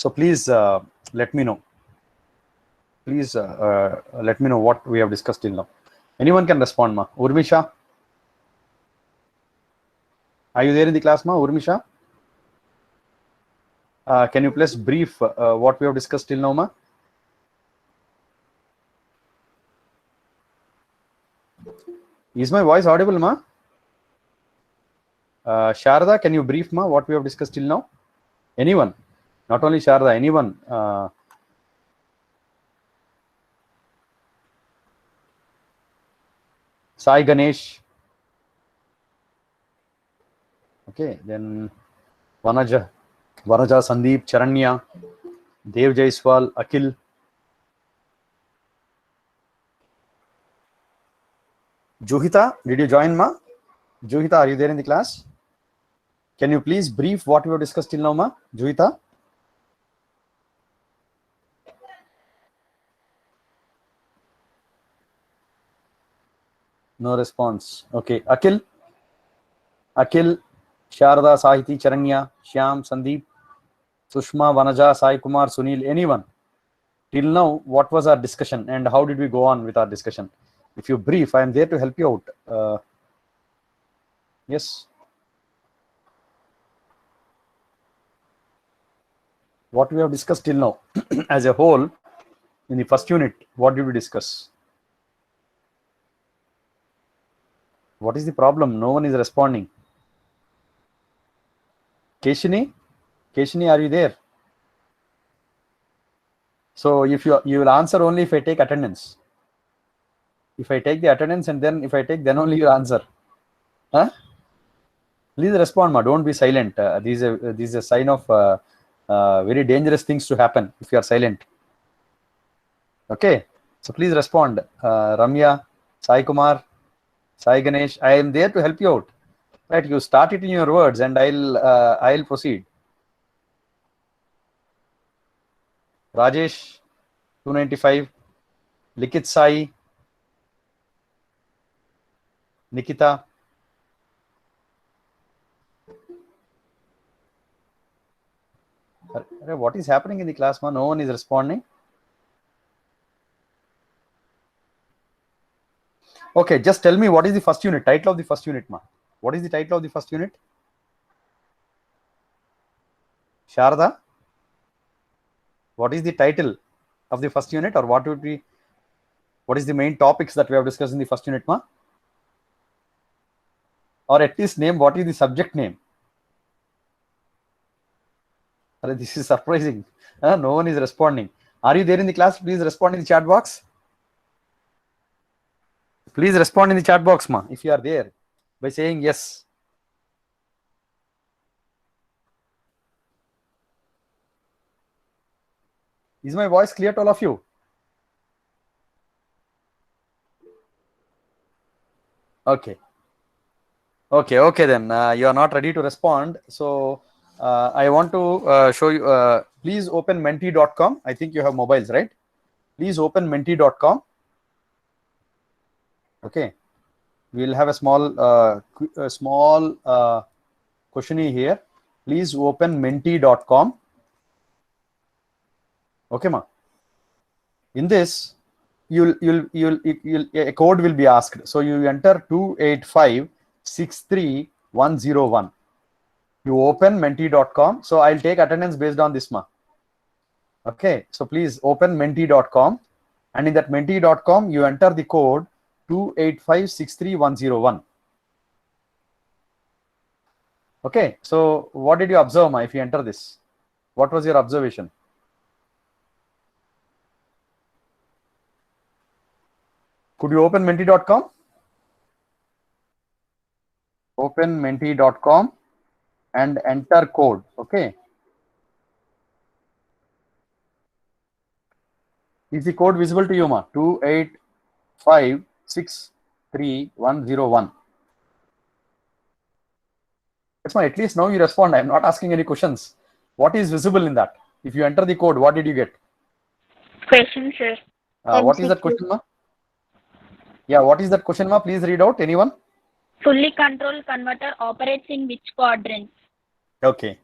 So please let me know. Please let me know what we have discussed till now. Anyone can respond, ma. Urmisha, are you there in the class, ma? Urmisha, can you please brief what we have discussed till now, ma? Is my voice audible, ma? Sharda, can you brief, ma, what we have discussed till now? Anyone? Not only Sharda, anyone? Sai Ganesh. Okay, then Vanaja, Sandeep, Charanya, Dev Jaiswal, Akhil. Juhita, did you join, ma? Juhita, are you there in the class? Can you please brief what we have discussed till now, ma? Juhita? No response. Okay, Akhil, Sharda, Sahiti, Charanya, Shyam, Sandeep, Sushma, Vanaja, Sai Kumar, Sunil, anyone? Till now, what was our discussion and how did we go on with our discussion? If you brief, I am there to help you out. Yes. What we have discussed till now as a whole in the first unit, what did we discuss? What is the problem? No one is responding. Keshini, are you there? So if you will answer only if I take attendance. If I take the attendance and then if I take, then only you answer. Huh? Please respond, ma. Don't be silent. This is a sign of very dangerous things to happen if you are silent. Okay. So please respond. Ramya, Sai Kumar, Sai Ganesh, I am there to help you out. Right? You start it in your words and I'll proceed. Rajesh, 295, Likit Sai, Nikita. What is happening in the class, ma? No one is responding. Okay, just tell me what is the first unit, title of the first unit, ma? What is the title of the first unit? Sharda, what is the title of the first unit, or what is the main topics that we have discussed in the first unit, ma? Or at least name what is the subject name. This is surprising. No one is responding. Are you there in the class? Please respond in the chat box. Please respond in the chat box, ma, if you are there, by saying yes. Is my voice clear to all of you? Okay. Okay, then you are not ready to respond. So I want to show you. Please open menti.com. I think you have mobiles, right? Please open menti.com. Okay. We will have a small questionnaire here. Please open menti.com. Okay, ma. In this, a code will be asked. So you enter 285-63101. You open menti.com. So I'll take attendance based on this, ma. Okay. So please open menti.com, and in that menti.com you enter the code 285-63101. Okay. So what did you observe, ma, if you enter this? What was your observation? Could you open menti.com? Open menti.com and enter code. Okay. Is the code visible to you, ma? 285-63101. Yes, ma. At least now you respond. I am not asking any questions. What is visible in that? If you enter the code, what did you get? Question, sir. What is that question, ma? Yeah, what is that question, ma? Please read out. Anyone? Fully controlled converter operates in which quadrant? Okay.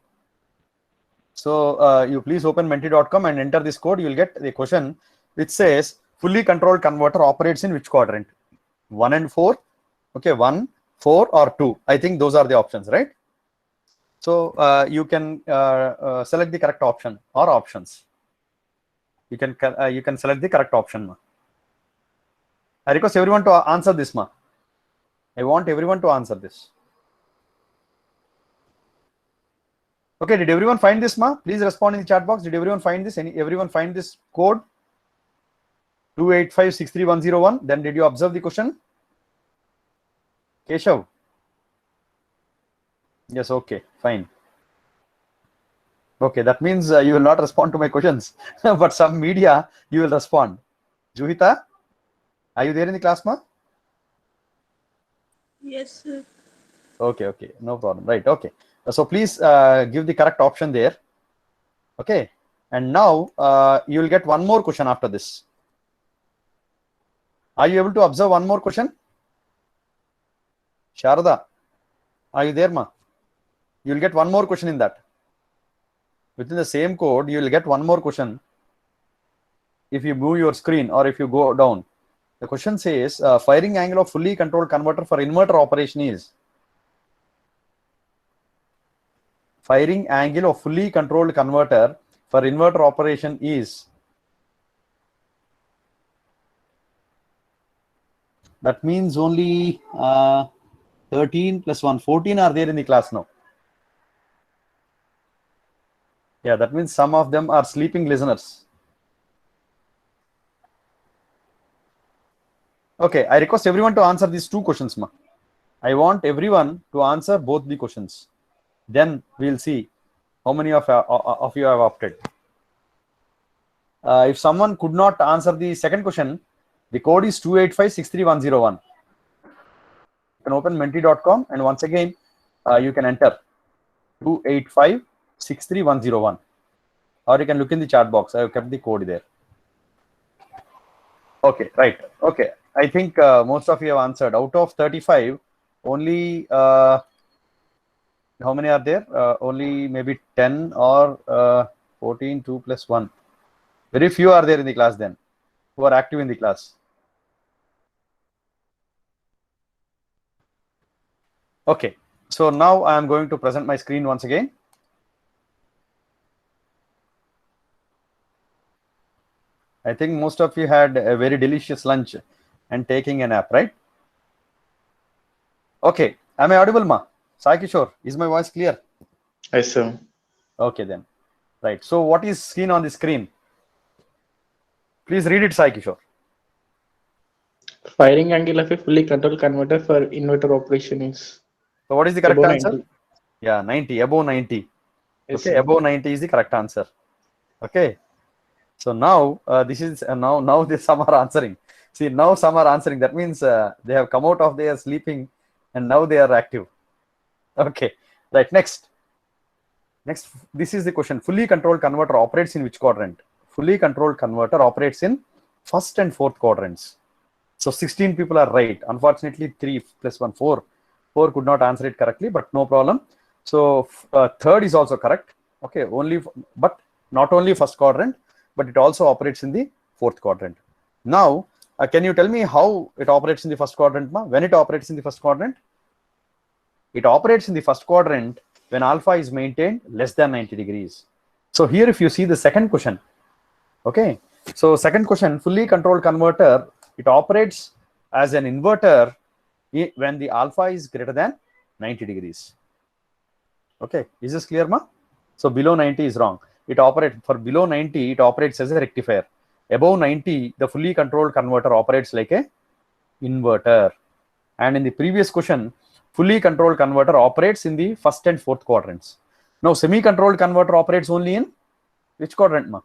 So you please open menti.com and enter this code. You will get the question which says fully controlled converter operates in which quadrant? 1 and 4. Okay, 1, 4 or 2. I think those are the options, right? So you can select the correct option or options. You can select the correct option, ma. I request everyone to answer this, ma. I want everyone to answer this. Okay, did everyone find this, ma? Please respond in the chat box. Did everyone find this? Everyone find this code? 2856301. Then did you observe the question? Keshav? Yes, okay, fine. Okay, that means you will not respond to my questions, but some media you will respond. Juhita, are you there in the class, ma? Yes, sir. Okay, no problem. Right, okay. So please give the correct option there. Okay, and now you will get one more question after this. Are you able to observe one more question? Sharada, are you there, ma? You will get one more question in that. Within the same code, you will get one more question. If you move your screen or if you go down, the question says firing angle of fully controlled converter for inverter operation is. Firing angle of fully controlled converter for inverter operation is. That means only 13 plus 1, 14 are there in the class now. Yeah, that means some of them are sleeping listeners. Okay, I request everyone to answer these two questions, ma. I want everyone to answer both the questions. Then we'll see how many of you have opted. If someone could not answer the second question, the code is 2856301. You can open menti.com and once again you can enter 2856301, or you can look in the chat box. I have kept the code there. Okay, right. Okay, I think most of you have answered. Out of 35, only how many are there? Only maybe 10 or 14, 2 plus 1. Very few are there in the class then who are active in the class. Okay, so now I am going to present my screen once again. I think most of you had a very delicious lunch and taking a nap, right? Okay, am I audible, ma? Sai Kishore, is my voice clear? Yes, sir. Okay then, right. So what is seen on the screen? Please read it, Sai Kishore. Firing angle of a fully controlled converter for inverter operation is. So what is the correct above answer? 90. Yeah, 90, above 90. Yes, Okay, sir. above 90 is the correct answer. Okay. So now this is now some are answering. See, now some are answering. That means they have come out of their sleeping and now they are active. Okay, right. Next, this is the question. Fully controlled converter operates in which quadrant? Fully controlled converter operates in first and fourth quadrants. So 16 people are right. Unfortunately, 3 plus 1, 4. 4 could not answer it correctly, but no problem. So third is also correct. Okay, but not only first quadrant, but it also operates in the fourth quadrant. Now, can you tell me how it operates in the first quadrant, ma? When it operates in the first quadrant? It operates in the first quadrant when alpha is maintained less than 90 degrees. So here, if you see the second question, okay. So second question, fully controlled converter, it operates as an inverter when the alpha is greater than 90 degrees. Okay, is this clear, ma? So below 90 is wrong. It operates for below 90, it operates as a rectifier. Above 90, the fully controlled converter operates like a inverter. And in the previous question, fully controlled converter operates in the first and fourth quadrants. Now, semi-controlled converter operates only in which quadrant, ma?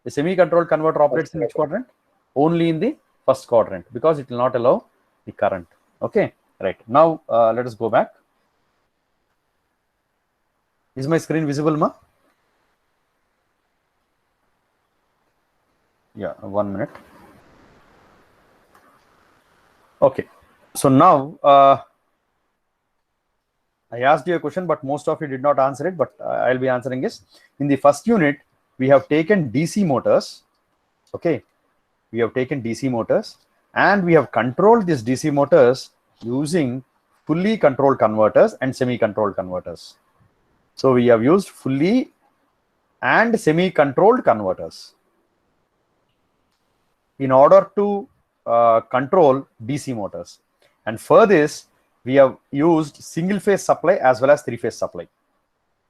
The semi-controlled converter operates in which quadrant? Only in the first quadrant, because it will not allow the current. Okay, right. Now, let us go back. Is my screen visible, ma? Yeah, 1 minute. Okay, so now I asked you a question, but most of you did not answer it, but I'll be answering this. In the first unit, we have taken DC motors. Okay. We have taken DC motors and we have controlled these DC motors using fully controlled converters and semi-controlled converters. So we have used fully and semi-controlled converters in order to control DC motors. And for this, we have used single phase supply as well as three phase supply.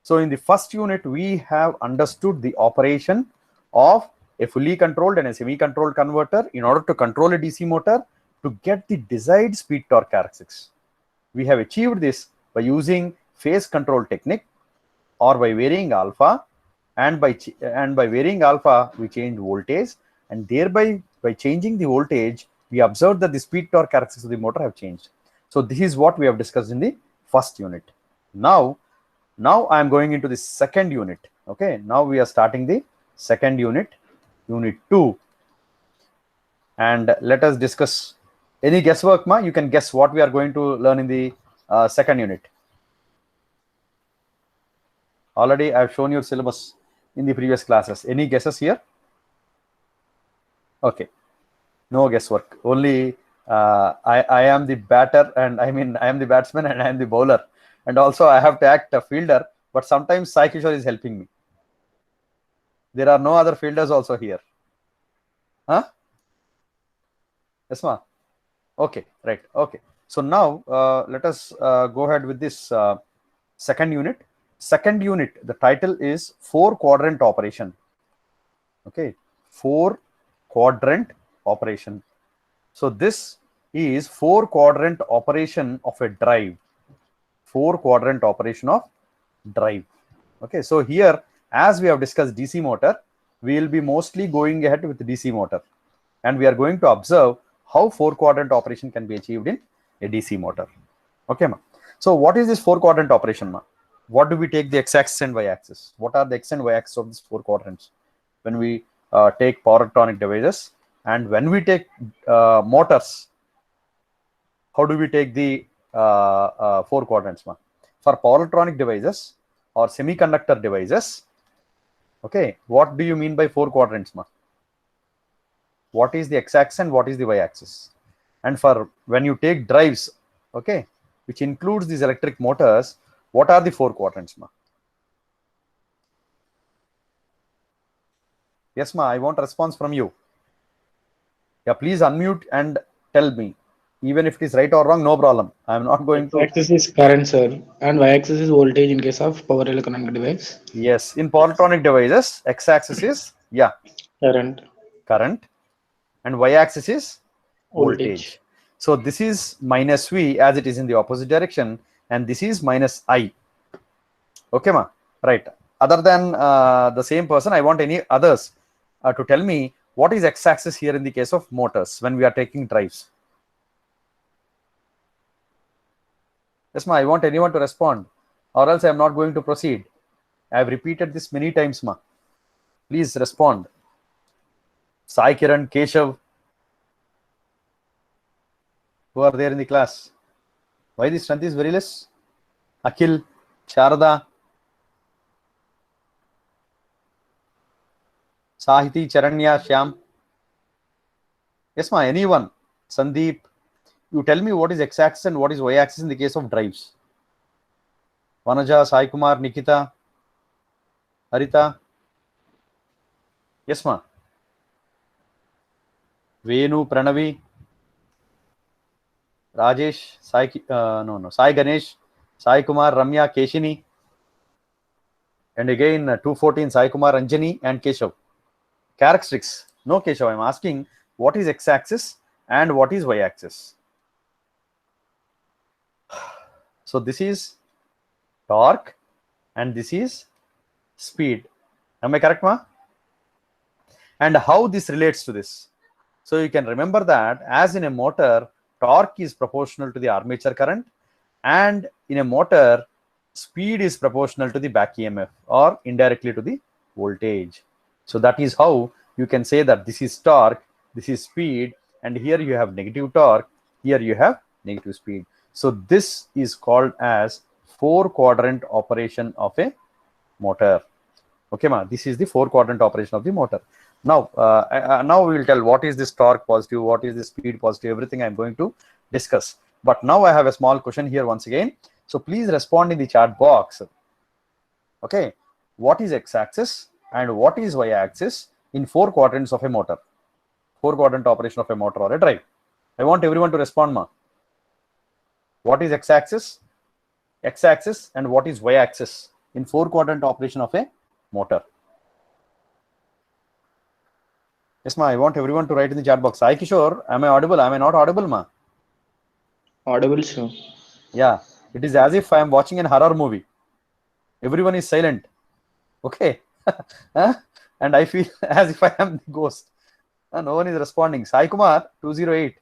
So in the first unit, we have understood the operation of a fully controlled and a semi-controlled converter in order to control a DC motor to get the desired speed torque characteristics. We have achieved this by using phase control technique or by varying alpha, and by varying alpha we change voltage, and thereby by changing the voltage we observed that the speed torque characteristics of the motor have changed. So this is what we have discussed in the first unit. Now I am going into the second unit. Okay, now we are starting the second unit, unit 2, and let us discuss. Any guesswork, ma? You can guess what we are going to learn in the second unit. Already I have shown your syllabus in the previous classes. Any guesses here? Okay, no guesswork. Only I am the batter, and I am the batsman and I am the bowler, and also I have to act a fielder, but sometimes Sai Kishore is helping me. There are no other fielders also here. Huh? Yes, ma? Okay, right. Okay. So now let us go ahead with this second unit. Second unit, the title is 4-quadrant operation. Okay, 4-quadrant operation. So this is 4-quadrant operation of a drive. 4-quadrant operation of drive. Okay, so here, as we have discussed DC motor, we will be mostly going ahead with the DC motor, and we are going to observe how 4-quadrant operation can be achieved in a DC motor. Okay, ma. So what is this 4-quadrant operation, ma? What do we take the x-axis and y-axis? What are the x and y-axis of these 4 quadrants when we take power electronic devices? And when we take motors, how do we take the 4 quadrants, ma? For power electronic devices or semiconductor devices, okay, what do you mean by 4 quadrants, ma? What is the x-axis and what is the y-axis? And for when you take drives, okay, which includes these electric motors, what are the 4 quadrants, ma? Yes, ma, I want a response from you. Yeah, please unmute and tell me. Even if it is right or wrong, no problem. I am not going to. X-axis is current, sir, and y-axis is voltage in case of power electronic device. Yes, in power electronic devices, x-axis is, yeah, Current. And y-axis is voltage. So this is minus V as it is in the opposite direction, and this is minus I. Okay, ma? Right. Other than the same person, I want any others to tell me what is x-axis here in the case of motors when we are taking drives. Yes, ma, I want anyone to respond, or else I am not going to proceed. I have repeated this many times, ma. Please respond. Sai Kiran, Keshav, who are there in the class? Why the strength is very less? Akhil, Sharada, Sahiti, Charanya, Shyam. Yes, ma, anyone? Sandeep, you tell me what is x-axis and what is y-axis in the case of drives. Vanaja, Sai Kumar, Nikita, Harita. Yes, ma. Venu, Pranavi, Rajesh, Sai Ganesh, Sai Kumar, Ramya, Keshini, and again 214 Sai Kumar, Anjani, and Keshav. Characteristics. No, Keshav, I am asking what is x-axis and what is y-axis. So this is torque and this is speed. Am I correct, ma? And how this relates to this? So you can remember that as in a motor, torque is proportional to the armature current, and in a motor, speed is proportional to the back EMF or indirectly to the voltage. So that is how you can say that this is torque, this is speed, and here you have negative torque, here you have negative speed. So this is called as four quadrant operation of a motor. Okay, ma, this is the four quadrant operation of the motor. Now, now we will tell what is this torque positive, what is the speed positive, everything I'm going to discuss. But now I have a small question here once again. So please respond in the chat box. Okay, what is x-axis and what is y-axis in four quadrants of a motor? Four quadrant operation of a motor or a drive. I want everyone to respond, ma. What is x-axis, and what is y-axis in four quadrant operation of a motor? Yes, ma. I want everyone to write in the chat box. Sai Kishore, am I audible? Am I not audible, ma? Audible, sir. Yeah, it is as if I am watching a horror movie. Everyone is silent. Okay. Huh? And I feel as if I am the ghost. No one is responding. Sai Kumar, 208.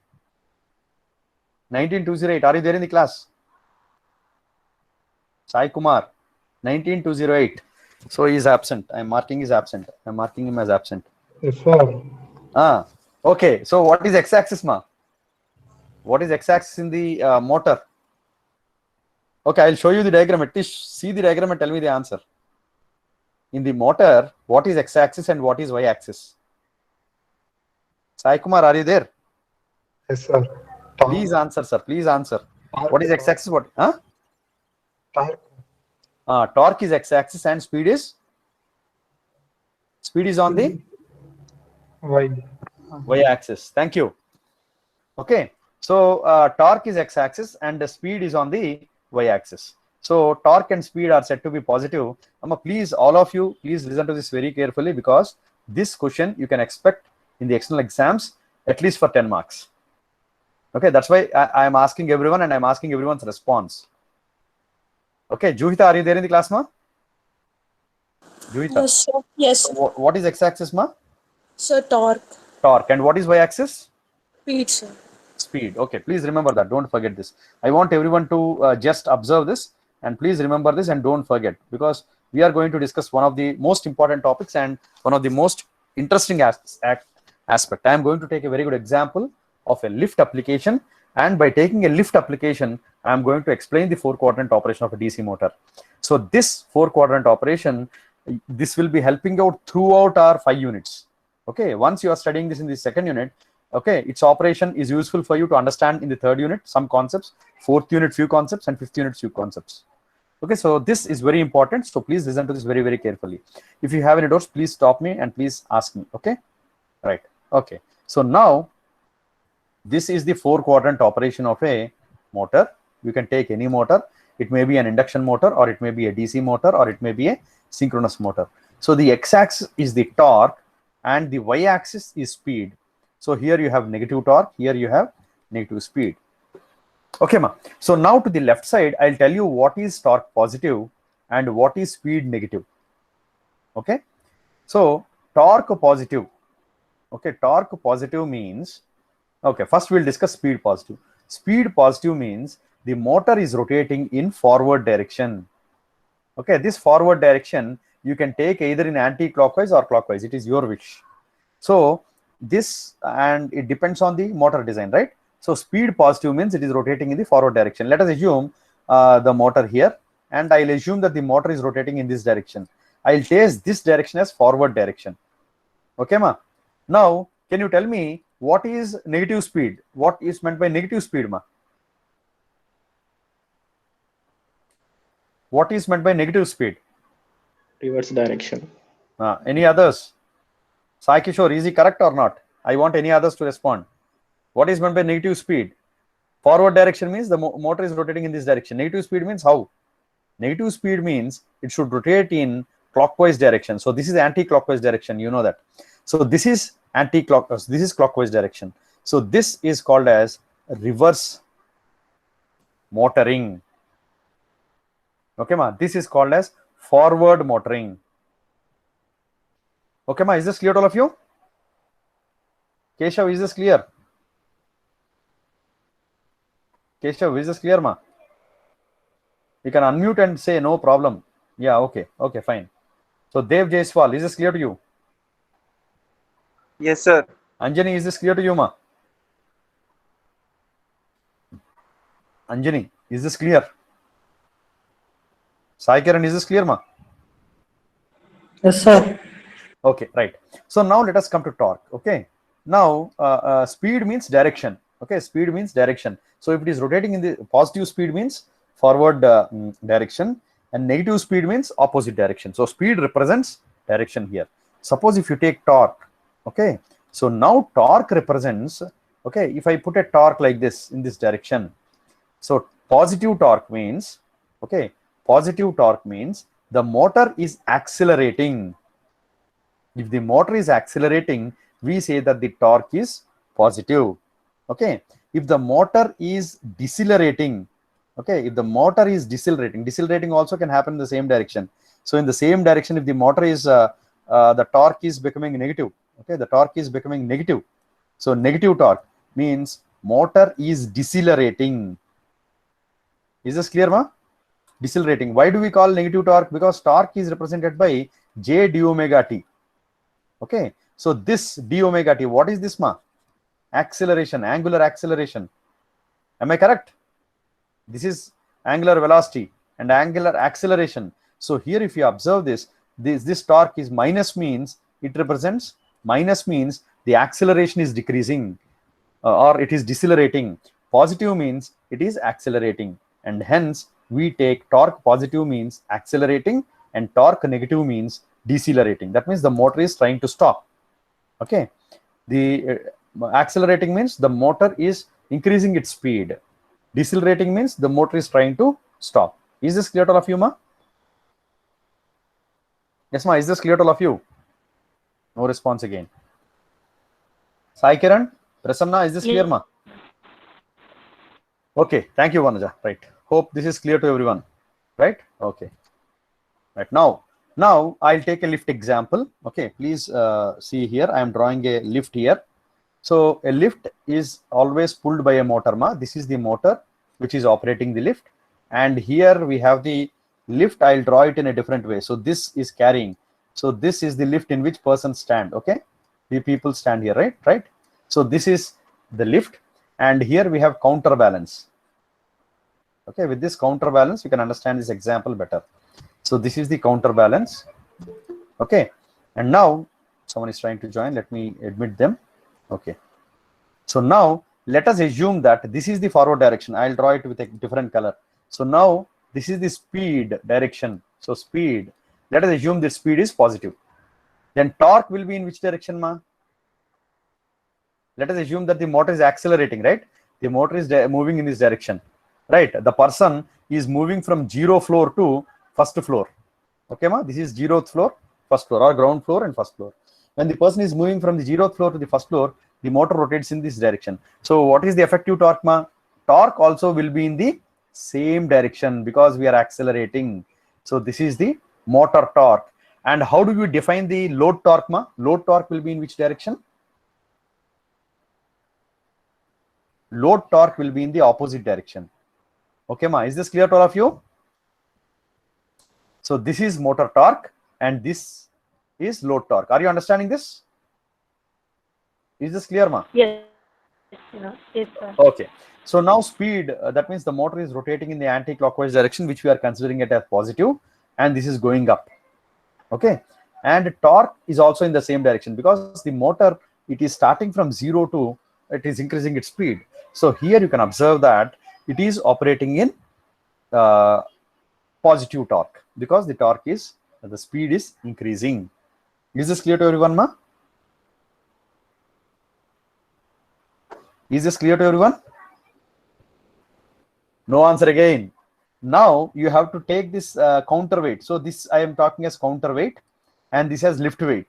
19208. Are you there in the class? Sai Kumar, 19208. So he is absent. I am marking his absent. I am marking him as absent. Yes, sir. Okay. So what is x-axis, ma? What is x-axis in the motor? Okay, I'll show you the diagram. At least see the diagram and tell me the answer. In the motor, what is x-axis and what is y-axis? Sai Kumar, are you there? Yes, sir. Please answer, sir. Please answer. What is x-axis? What? Huh? Torque. Torque is x-axis and speed is? Speed is on the Y. y-axis. Thank you. Okay. So torque is x-axis and the speed is on the y-axis. So torque and speed are said to be positive. Please, all of you, please listen to this very carefully, because this question you can expect in the external exams at least for 10 marks. Okay, that's why I am asking everyone, and I'm asking everyone's response. Okay, Juhita, are you there in the class, ma? Juhita. Yes, sir. Yes, sir. What is x-axis, ma? Sir, torque. Torque. And what is y-axis? Speed, sir. Speed. Okay, please remember that. Don't forget this. I want everyone to just observe this, and please remember this and don't forget, because we are going to discuss one of the most important topics and one of the most interesting aspect. I am going to take a very good example of a lift application, and by taking a lift application, I am going to explain the four quadrant operation of a DC motor. So this four quadrant operation, this will be helping out throughout our 5 units. Okay, once you are studying this in the second unit, okay, its operation is useful for you to understand in the third unit some concepts, fourth unit few concepts, and fifth unit few concepts. Okay, so this is very important. So please listen to this very, very carefully. If you have any doubts, please stop me and please ask me. Okay, right. Okay, so now this is the four quadrant operation of a motor. You can take any motor. It may be an induction motor, or it may be a DC motor, or it may be a synchronous motor. So the x-axis is the torque and the y-axis is speed. So here you have negative torque, here you have negative speed. Okay, ma. So now to the left side, I'll tell you what is torque positive and what is speed negative. Okay, so torque positive. Okay, torque positive means, okay, first we'll discuss speed positive. Speed positive means the motor is rotating in forward direction. Okay, this forward direction you can take either in anti-clockwise or clockwise. It is your wish. So this, and it depends on the motor design, right? So speed positive means it is rotating in the forward direction. Let us assume the motor here, and I'll assume that the motor is rotating in this direction. I'll take this direction as forward direction. Okay, ma? Now, can you tell me what is negative speed? What is meant by negative speed, ma? What is meant by negative speed? Reverse direction. Any others? Sai Kishore, is he correct or not? I want any others to respond. What is meant by negative speed? Forward direction means the motor is rotating in this direction. Negative speed means how? Negative speed means it should rotate in clockwise direction. So this is anti-clockwise direction. You know that. So this is anti-clockwise. This is clockwise direction. So this is called as reverse motoring. Okay, ma. This is called as forward motoring. Okay, ma. Is this clear to all of you? Keshav, is this clear? Keshav, is this clear, ma? You can unmute and say no problem. Yeah, okay. Okay, fine. So Dev Jaiswal, is this clear to you? Yes, sir. Anjani, is this clear to you, ma? Anjani, is this clear? Sai Kiran, is this clear, ma? Yes, sir. Okay, right. So now let us come to torque. Okay. Now speed means direction. Okay, speed means direction. So if it is rotating in the positive speed means forward direction, and negative speed means opposite direction. So speed represents direction here. Suppose if you take torque, okay. So now torque represents, okay, if I put a torque like this in this direction, so positive torque means, okay, positive torque means the motor is accelerating. If the motor is accelerating, we say that the torque is positive. Okay. If the motor is decelerating, okay, if the motor is decelerating also can happen in the same direction. So in the same direction, if the motor is the torque is becoming negative, okay, the torque is becoming negative. So negative torque means motor is decelerating. Is this clear, ma? Decelerating. Why do we call negative torque? Because torque is represented by J d omega t. Okay, so this d omega t, what is this, ma? Acceleration, angular acceleration. Am I correct? This is angular velocity and angular acceleration. So here, if you observe this, this torque is minus, means it represents minus, means the acceleration is decreasing or it is decelerating. Positive means it is accelerating, and hence we take torque positive means accelerating and torque negative means decelerating. That means the motor is trying to stop. Okay, the accelerating means the motor is increasing its speed. Decelerating means the motor is trying to stop. Is this clear to all of you, ma? Yes, ma. Is this clear to all of you? No response again. Sai Kiran, Prasanna, is this clear, ma? Okay, thank you, Vanaja. Right. Hope this is clear to everyone. Right? Okay. Right. Now I'll take a lift example. Okay, please see here. I am drawing a lift here. So a lift is always pulled by a motor, ma. This is the motor which is operating the lift, and here we have the lift. I'll draw it in a different way. So this is carrying. So this is the lift in which person stand. Okay, the people stand here, right? Right. So this is the lift, and here we have counterbalance. Okay, with this counterbalance, you can understand this example better. So this is the counterbalance. Okay, and now someone is trying to join. Let me admit them. Okay, so now let us assume that this is the forward direction. I'll draw it with a different color. So now this is the speed direction. So speed, let us assume the speed is positive. Then torque will be in which direction, ma? Let us assume that the motor is accelerating, right? The motor is moving in this direction, right? The person is moving from 0th floor to 1st floor. Okay, ma? This is 0th floor, 1st floor, or ground floor and 1st floor. When the person is moving from the 0th floor to the 1st floor, the motor rotates in this direction. So what is the effective torque, ma? Torque also will be in the same direction because we are accelerating. So this is the motor torque. And how do you define the load torque, ma? Load torque will be in which direction? Load torque will be in the opposite direction. Okay, ma? Is this clear to all of you? So this is motor torque and this is load torque. Are you understanding this? Is this clear, ma? Yes. Yes, sir. Okay. So now speed, that means the motor is rotating in the anti-clockwise direction, which we are considering it as positive, and this is going up. Okay. And torque is also in the same direction because the motor, it is starting from 0 to, it is increasing its speed. So here you can observe that it is operating in positive torque because the torque is, the speed is increasing. Is this clear to everyone, ma? Is this clear to everyone? No answer again. Now you have to take this counterweight. So this I am talking as counterweight, and this has lift weight.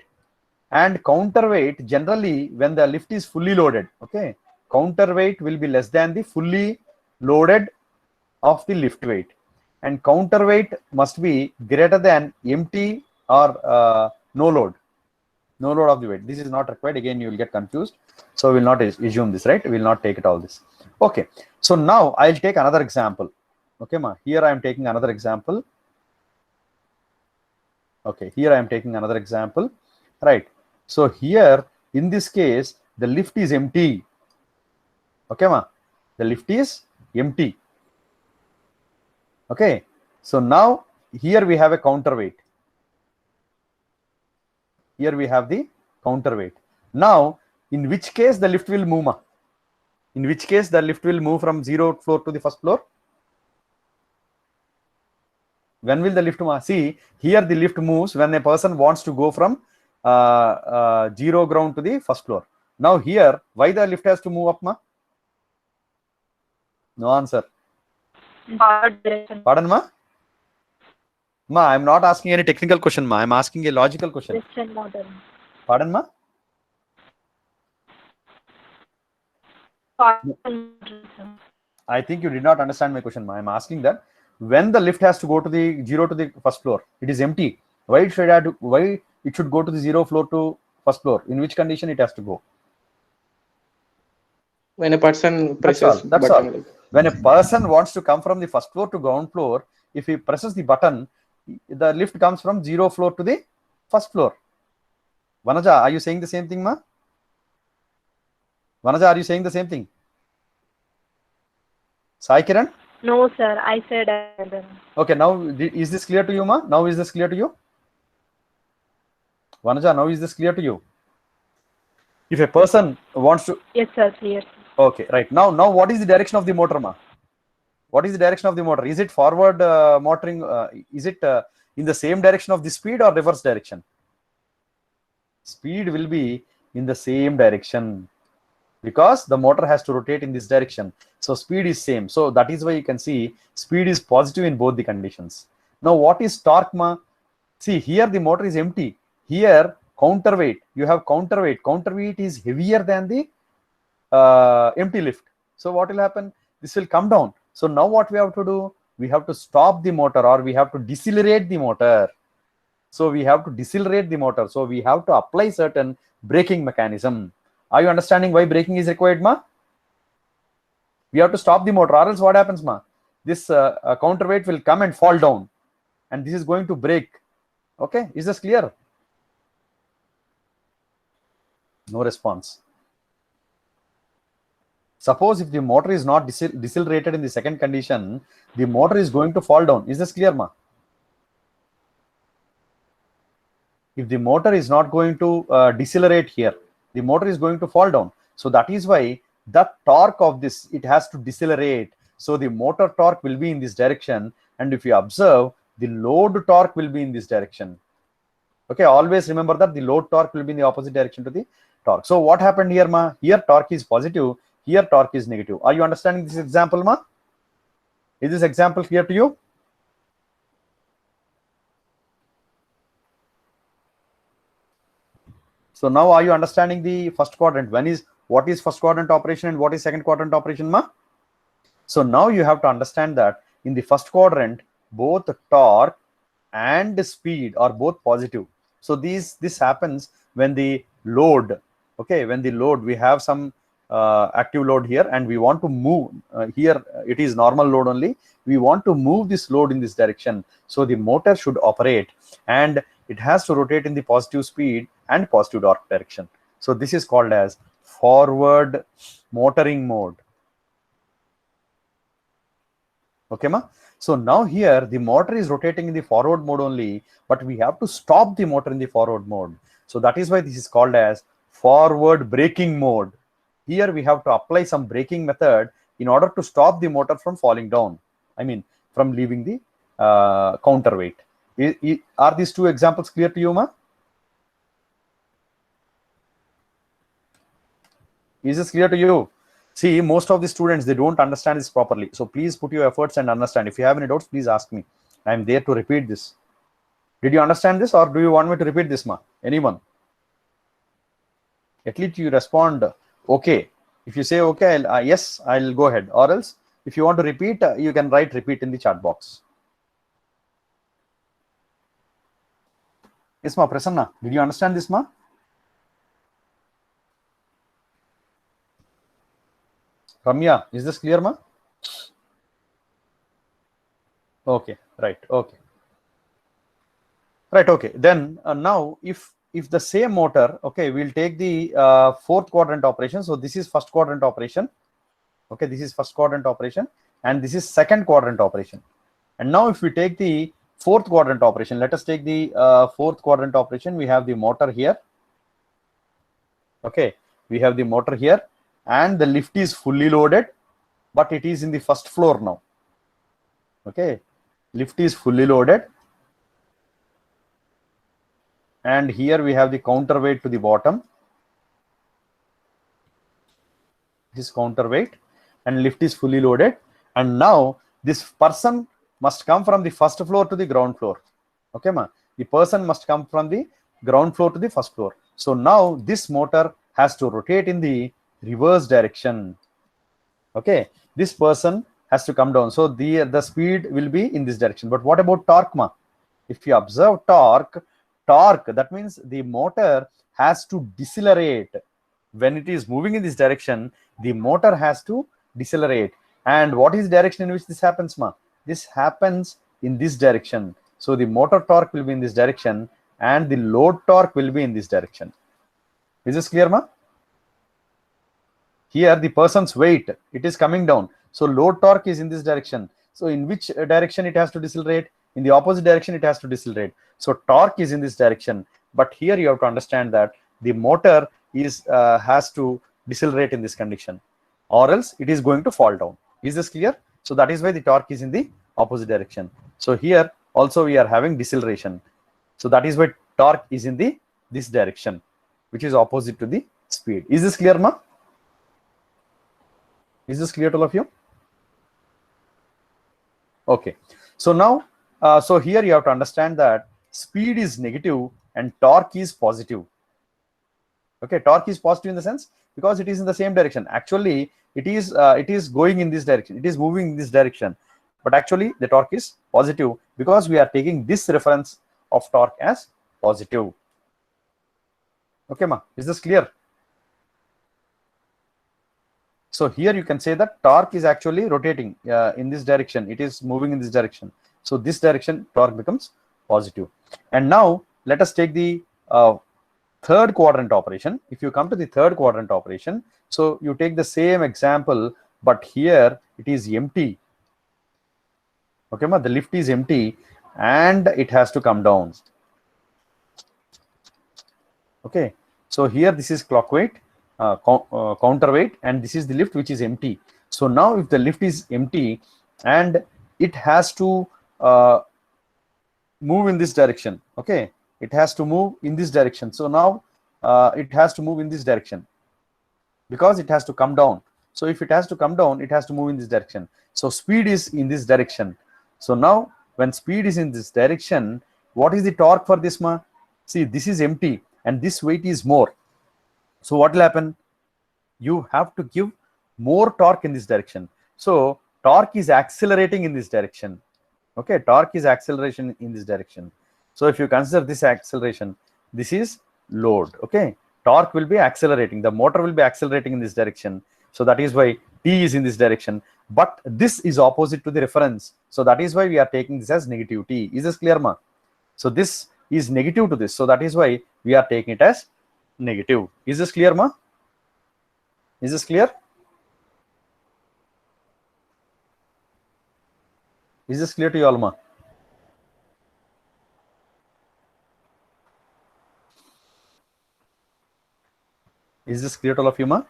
And counterweight, generally when the lift is fully loaded, okay, counterweight will be less than the fully loaded of the lift weight, and counterweight must be greater than empty or no load of the weight. This is not required. Again, you will get confused. So we will not assume this, right? We will not take it all this. Okay. So now I'll take another example. Okay, ma. Here I am taking another example. Okay. Here I am taking another example. Right. So here, in this case, the lift is empty. Okay, ma. The lift is empty. Okay. So now here we have a counterweight. Here we have the counterweight. Now, in which case the lift will move? In which case the lift will move from 0 floor to the first floor? When will the lift move? See, here the lift moves when a person wants to go from 0 ground to the first floor. Now here, why the lift has to move up, ma? No answer. Forward direction. Pardon, ma? Ma, I'm not asking any technical question, ma. I'm asking a logical question. Piston motor. Pardon, ma? Forward motor. I think you did not understand my question, ma. I'm asking that when the lift has to go to the 0 to the first floor, it is empty. Why it should go to the 0 floor to first floor? In which condition it has to go? When a person presses That's button. all. When a person wants to come from the first floor to ground floor, if he presses the button, the lift comes from 0 floor to the first floor. Vanaja, are you saying the same thing, ma? Vanaja, are you saying the same thing? Sai Kiran? No, sir. I said other. Okay, now is this clear to you, ma? Now is this clear to you? Vanaja, now is this clear to you? If a person wants to... Yes, sir. Clear. Okay, right. Now what is the direction of the motor, ma? What is the direction of the motor? Is it forward motoring? Is it in the same direction of the speed or reverse direction? Speed will be in the same direction because the motor has to rotate in this direction. So speed is same. So that is why you can see speed is positive in both the conditions. Now what is torque, ma? See, here the motor is empty. Here counterweight. You have counterweight. Counterweight is heavier than the empty lift. So what will happen? This will come down. So now what we have to do? We have to stop the motor or we have to decelerate the motor. So we have to decelerate the motor. So we have to apply certain braking mechanism. Are you understanding why braking is required, ma? We have to stop the motor or else what happens, ma? This counterweight will come and fall down and this is going to break. Okay, is this clear? No response. Suppose if the motor is not decelerated in the second condition, the motor is going to fall down. Is this clear, ma? If the motor is not going to decelerate here, the motor is going to fall down. So that is why the torque of this, it has to decelerate. So the motor torque will be in this direction. And if you observe, the load torque will be in this direction. Okay, always remember that the load torque will be in the opposite direction to the torque. So what happened here, ma? Here torque is positive. Here torque is negative. Are you understanding this example, ma? Is this example clear to you? So now are you understanding the first quadrant? What is first quadrant operation and what is second quadrant operation, ma? So now you have to understand that in the first quadrant, both torque and speed are both positive. So this happens when the load, okay, when the load, we have some active load here and we want to move here, it is normal load only. We want to move this load in this direction. So the motor should operate and it has to rotate in the positive speed and positive torque direction. So this is called as forward motoring mode. Okay, ma? So now here the motor is rotating in the forward mode only, but we have to stop the motor in the forward mode. So that is why this is called as forward braking mode. Here we have to apply some braking method in order to stop the motor from falling down. I mean, from leaving the counterweight. Are these two examples clear to you, ma? Is this clear to you? See, most of the students, they don't understand this properly. So please put your efforts and understand. If you have any doubts, please ask me. I am there to repeat this. Did you understand this or do you want me to repeat this, ma? Anyone? At least you respond okay. If you say okay, yes, I'll go ahead. Or else, if you want to repeat, you can write repeat in the chat box. Yes, ma. Prasanna, did you understand this, ma? Ramya, is this clear, ma? Okay, right, okay. Right, okay. Then now, if the same motor, okay, we'll take the fourth quadrant operation. So this is first quadrant operation. Okay, this is first quadrant operation, and this is second quadrant operation. And now if we take the fourth quadrant operation. Let us take the fourth quadrant operation. We have the motor here. Okay, we have the motor here, and the lift is fully loaded, but it is in the first floor now. Okay, lift is fully loaded, and here we have the counterweight to the bottom. This counterweight, and lift is fully loaded, and now this person must come from the first floor to the ground floor. Okay, ma, the person must come from the ground floor to the first floor. So now this motor has to rotate in the reverse direction. Okay, this person has to come down, so the speed will be in this direction. But what about torque, ma? If you observe torque, that means the motor has to decelerate. When it is moving in this direction, the motor has to decelerate. And what is the direction in which this happens, ma? This happens in this direction. So the motor torque will be in this direction, and the load torque will be in this direction. Is this clear, ma? Here the person's weight, it is coming down, so load torque is in this direction. So in which direction it has to decelerate? In the opposite direction it has to decelerate. So torque is in this direction, but here you have to understand that the motor is has to decelerate in this condition, or else it is going to fall down. Is this clear? So that is why the torque is in the opposite direction. So here also we are having deceleration, so that is why torque is in this direction, which is opposite to the speed. Is this clear, ma? Is this clear to all of you? Okay, so now so here you have to understand that speed is negative and torque is positive. Okay, torque is positive in the sense because it is in the same direction. Actually it is going in this direction, it is moving in this direction, but actually the torque is positive because we are taking this reference of torque as positive. Okay, ma, is this clear? So here you can say that torque is actually rotating in this direction, it is moving in this direction, so this direction torque becomes positive. And now let us take the third quadrant operation. If you come to the third quadrant operation, so you take the same example, but here it is empty. Okay, ma, the lift is empty and it has to come down. Okay, so here this is clockweight, counterweight, and this is the lift which is empty. So now if the lift is empty and it has to move in this direction, okay, it has to move in this direction. So now it has to move in this direction because it has to come down. So if it has to come down, it has to move in this direction. So speed is in this direction. So now when speed is in this direction, what is the torque for this, ma? See, this is empty and this weight is more. So what will happen? You have to give more torque in this direction. So torque is accelerating in this direction. Okay, torque is acceleration in this direction. So if you consider this acceleration, this is load. Okay, torque will be accelerating, the motor will be accelerating in this direction. So that is why T is in this direction, but this is opposite to the reference. So that is why we are taking this as negative T. Is this clear, ma? So this is negative to this. So that is why we are taking it as negative. Is this clear, ma? Is this clear? Is this clear to you all, ma? Is this clear to all of you, ma?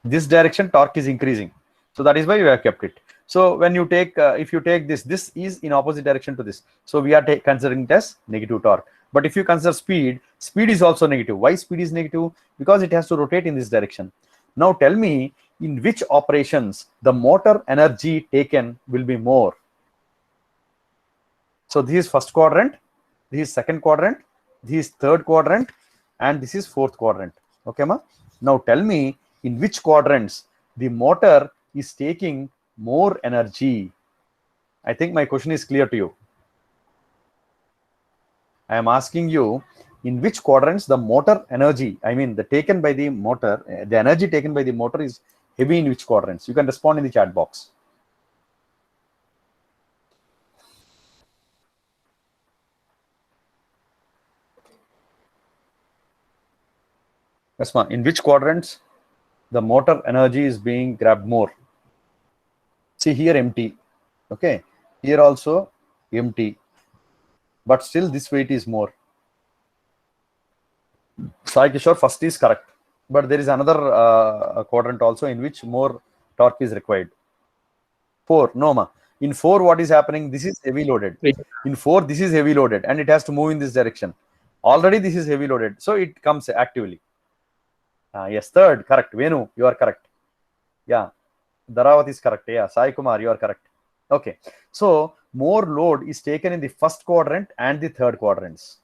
This direction torque is increasing, so that is why we have kept it. So when you take if you take this is in opposite direction to this, so we are considering it as negative torque. But if you consider speed is also negative. Why speed is negative? Because it has to rotate in this direction. Now tell me, in which operations the motor energy taken will be more? So this is first quadrant, this is second quadrant, this is third quadrant, and this is fourth quadrant. Okay, ma? Now tell me, in which quadrants the motor is taking more energy? I think my question is clear to you. I am asking you, in which quadrants the motor energy, I mean the taken by the motor, the energy taken by the motor is heavy in which quadrants? You can respond in the chat box. Yes, ma. In which quadrants the motor energy is being grabbed more? See here empty. Okay, here also empty, but still this weight is more. Sai Kishore, first is correct, but there is another quadrant also in which more torque is required. 4, no ma. In 4, what is happening? This is heavy loaded. In 4, this is heavy loaded and it has to move in this direction. Already this is heavy loaded, so it comes actively. Yes, 3rd, correct. Venu, you are correct. Yeah, Dharawat is correct. Yeah, Sai Kumar, you are correct. Okay, so more load is taken in the 1st quadrant and the 3rd quadrants.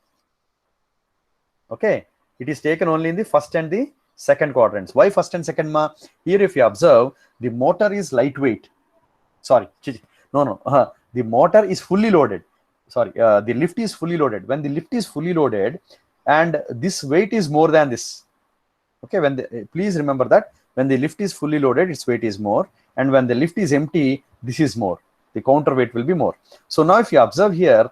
Okay, it is taken only in the 1st and the 2nd quadrants. Why 1st and 2nd, ma? Here, if you observe, the motor is lightweight. Sorry, no. The motor is fully loaded. Sorry, the lift is fully loaded. When the lift is fully loaded, and this weight is more than this. Okay, please remember that when the lift is fully loaded, its weight is more, and when the lift is empty, this is more. The counterweight will be more. So now, if you observe here,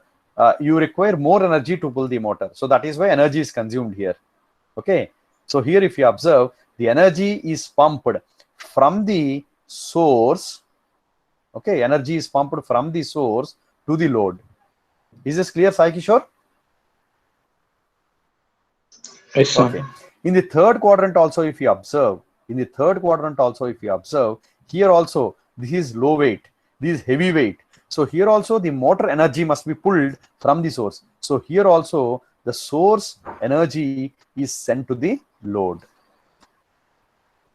you require more energy to pull the motor. So that is why energy is consumed here. Okay, so here, if you observe, the energy is pumped from the source. Okay, energy is pumped from the source to the load. Is this clear, Sai Kishore? Yes, sir. Okay. In the 3rd quadrant also, if you observe, here also, this is low weight, this is heavy weight. So here also the motor energy must be pulled from the source. So here also the source energy is sent to the load.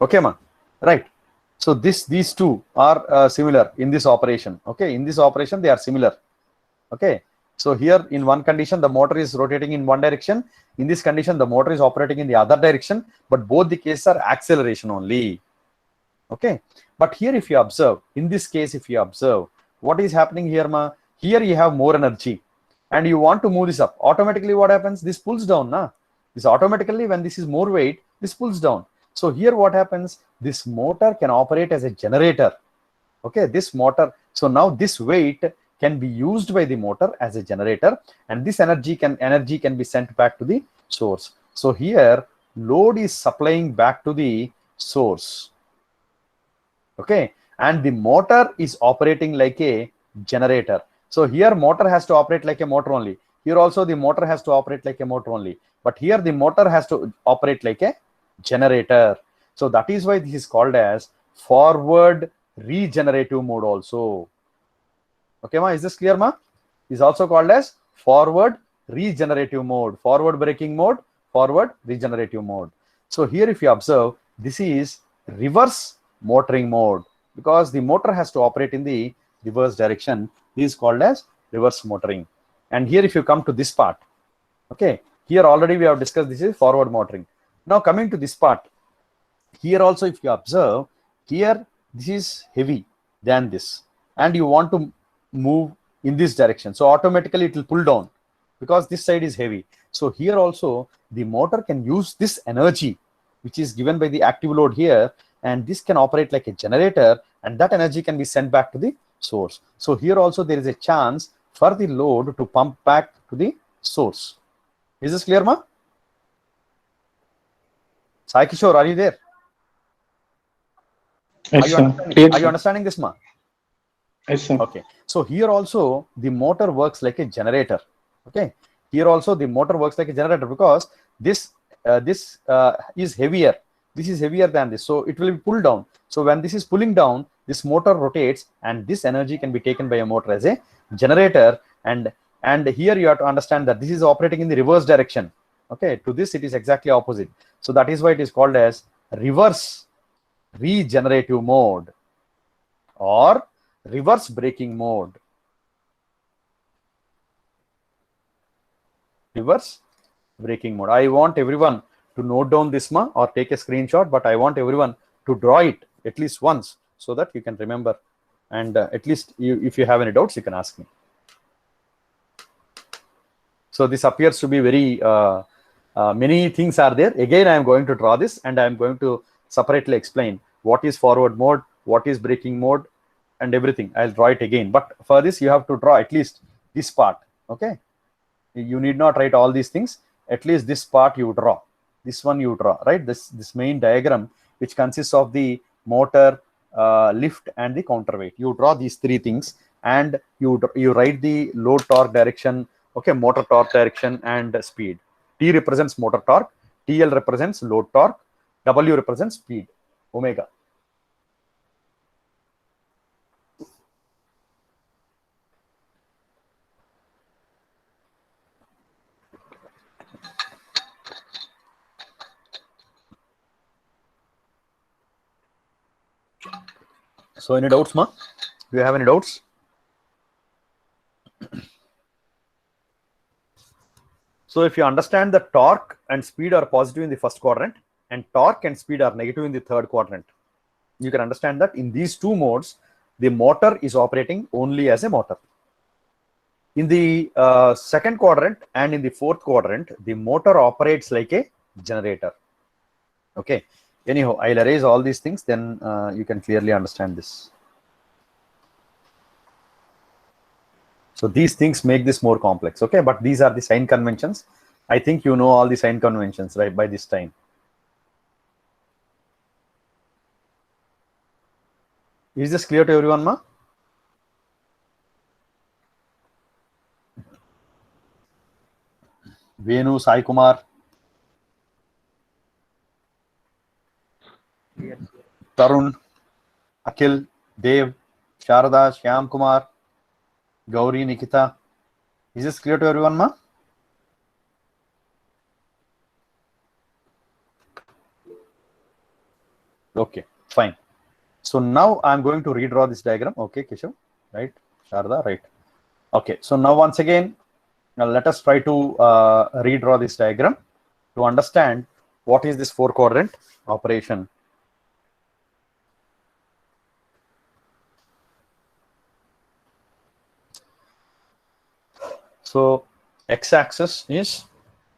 Okay, ma? Right. So these two are similar in this operation. Okay, in this operation they are similar. Okay. So here in one condition the motor is rotating in one direction. In this condition the motor is operating in the other direction, but both the cases are acceleration only. Okay. But here if you observe, in this case if you observe, what is happening here, ma? Here you have more energy and you want to move this up. Automatically what happens? This pulls down, na? This automatically, when this is more weight, this pulls down. So here what happens? This motor can operate as a generator. Okay, this motor. So now this weight can be used by the motor as a generator, and this energy can be sent back to the source. So here load is supplying back to the source. Okay, and the motor is operating like a generator. So here motor has to operate like a motor only. Here also the motor has to operate like a motor only. But here the motor has to operate like a generator. So that is why this is called as forward regenerative mode also. Okay, ma, is this clear, ma? Is also called as forward regenerative mode, forward braking mode, forward regenerative mode. So here if you observe, this is reverse motoring mode, because the motor has to operate in the reverse direction. This is called as reverse motoring. And here if you come to this part, okay, here already we have discussed this is forward motoring. Now coming to this part, here also if you observe, here this is heavy than this, and you want to move in this direction. So automatically it will pull down because this side is heavy. So here also the motor can use this energy which is given by the active load here, and this can operate like a generator, and that energy can be sent back to the source. So here also there is a chance for the load to pump back to the source. Is this clear, ma? Sai Kishore, are you there? Yes, Are you understanding this, ma? Yes, sir. Okay. So here also the motor works like a generator. Okay. Here also the motor works like a generator because this is heavier. This is heavier than this, so it will be pulled down. So when this is pulling down, this motor rotates, and this energy can be taken by a motor as a generator. And here you have to understand that this is operating in the reverse direction. Okay, to this it is exactly opposite. So that is why it is called as reverse regenerative mode or reverse braking mode. Reverse braking mode. I want everyone to note down this, ma, or take a screenshot, but I want everyone to draw it at least once so that you can remember, and at least if you have any doubts you can ask me. So this appears to be very many things are there. Again I am going to draw this, and I am going to separately explain what is forward mode, what is braking mode, and everything. I'll draw it again, but for this you have to draw at least this part. Okay, you need not write all these things, at least this part you draw. This one you draw, right? This main diagram which consists of the motor, lift, and the counterweight. You draw these three things, and you write the load torque direction, okay, motor torque direction and speed. T represents motor torque, TL represents load torque, W represents speed, omega. So any doubts, ma? Do you have any doubts? So if you understand that torque and speed are positive in the first quadrant and torque and speed are negative in the third quadrant, you can understand that in these two modes, the motor is operating only as a motor. In the second quadrant and in the fourth quadrant, the motor operates like a generator. Okay. Anyhow, I'll erase all these things, then you can clearly understand this. So these things make this more complex, okay? But these are the sign conventions. I think you know all the sign conventions, right, by this time. Is this clear to everyone, ma? Venu, Sai Kumar, Tarun, Akhil, Dev, Sharada, Shyam Kumar, Gauri, Nikita. Is this clear to everyone, ma? Okay, fine. So now I'm going to redraw this diagram. Okay, Keshav, right? Sharada, right? Okay, so now once again, now let us try to redraw this diagram to understand what is this four quadrant operation. So x-axis is